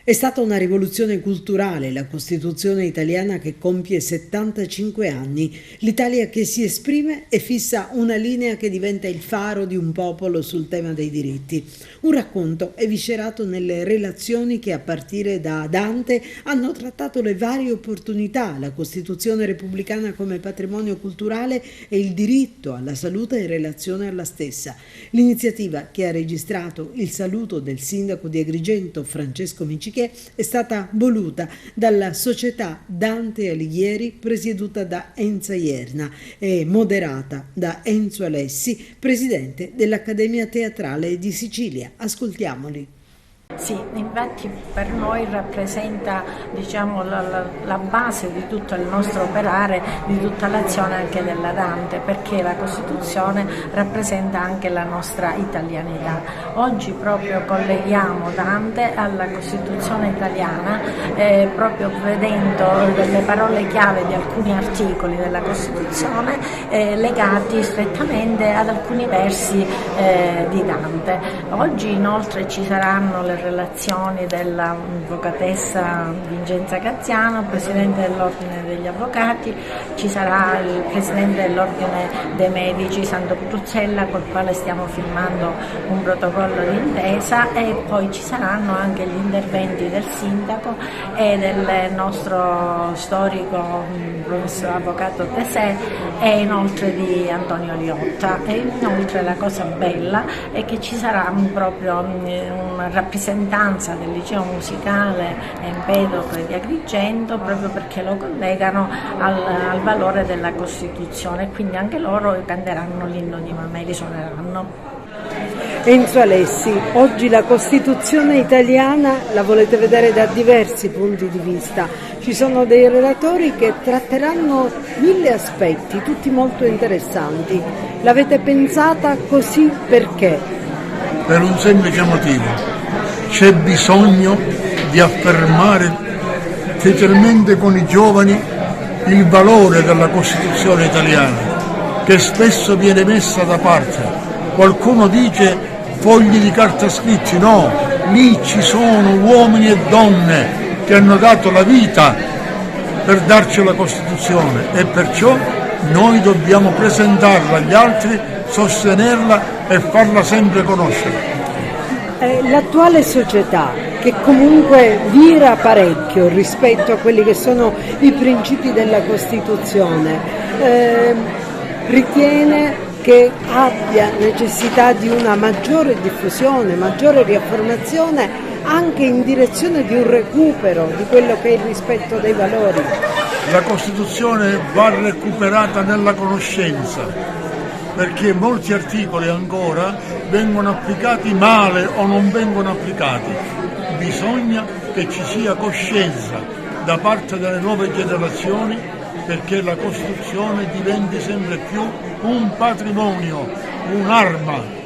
È stata una rivoluzione culturale la Costituzione italiana che compie 75 anni, l'Italia che si esprime e fissa una linea che diventa il faro di un popolo sul tema dei diritti. Un racconto eviscerato nelle relazioni che a partire da Dante hanno trattato le varie opportunità, la Costituzione repubblicana come patrimonio culturale e il diritto alla salute in relazione alla stessa. L'iniziativa che ha registrato il saluto del sindaco di Agrigento Francesco Micichè è stata voluta dalla società Dante Alighieri presieduta da Enza Ierna e moderata da Enzo Alessi, presidente dell'Accademia Teatrale di Sicilia. Ascoltiamoli. Sì, infatti per noi rappresenta la base di tutto il nostro operare, di tutta l'azione anche della Dante, perché la Costituzione rappresenta anche la nostra italianità. Oggi proprio colleghiamo Dante alla Costituzione italiana, proprio vedendo delle parole chiave di alcuni articoli della Costituzione legati strettamente ad alcuni versi di Dante. Oggi inoltre ci saranno le relazioni dell'avvocatessa Vincenza Cazziano, presidente dell'Ordine degli Avvocati, ci sarà il presidente dell'Ordine dei Medici Santo Petruzzella, col quale stiamo firmando un protocollo d'intesa, e poi ci saranno anche gli interventi del sindaco e del nostro storico professor avvocato Tesè e inoltre di Antonio Liotta. E inoltre la cosa bella è che ci sarà proprio una rappresentanza del liceo musicale Empedocle di Agrigento, proprio perché lo collegano al valore della Costituzione, quindi anche loro canteranno l'inno di Mameli, suoneranno. Enzo Alessi, oggi la Costituzione italiana la volete vedere da diversi punti di vista. Ci sono dei relatori che tratteranno 1000 aspetti, tutti molto interessanti. L'avete pensata così perché? Per un semplice motivo: c'è bisogno di affermare fedelmente con i giovani il valore della Costituzione italiana, che spesso viene messa da parte. Qualcuno dice fogli di carta scritti, no, lì ci sono uomini e donne che hanno dato la vita per darci la Costituzione, e perciò noi dobbiamo presentarla agli altri, sostenerla e farla sempre conoscere. L'attuale società, che comunque vira parecchio rispetto a quelli che sono i principi della Costituzione, ritiene che abbia necessità di una maggiore diffusione, maggiore riaffermazione anche in direzione di un recupero di quello che è il rispetto dei valori. La Costituzione va recuperata nella conoscenza, perché molti articoli ancora vengono applicati male o non vengono applicati. Bisogna che ci sia coscienza da parte delle nuove generazioni, perché la Costituzione diventi sempre più un patrimonio, un'arma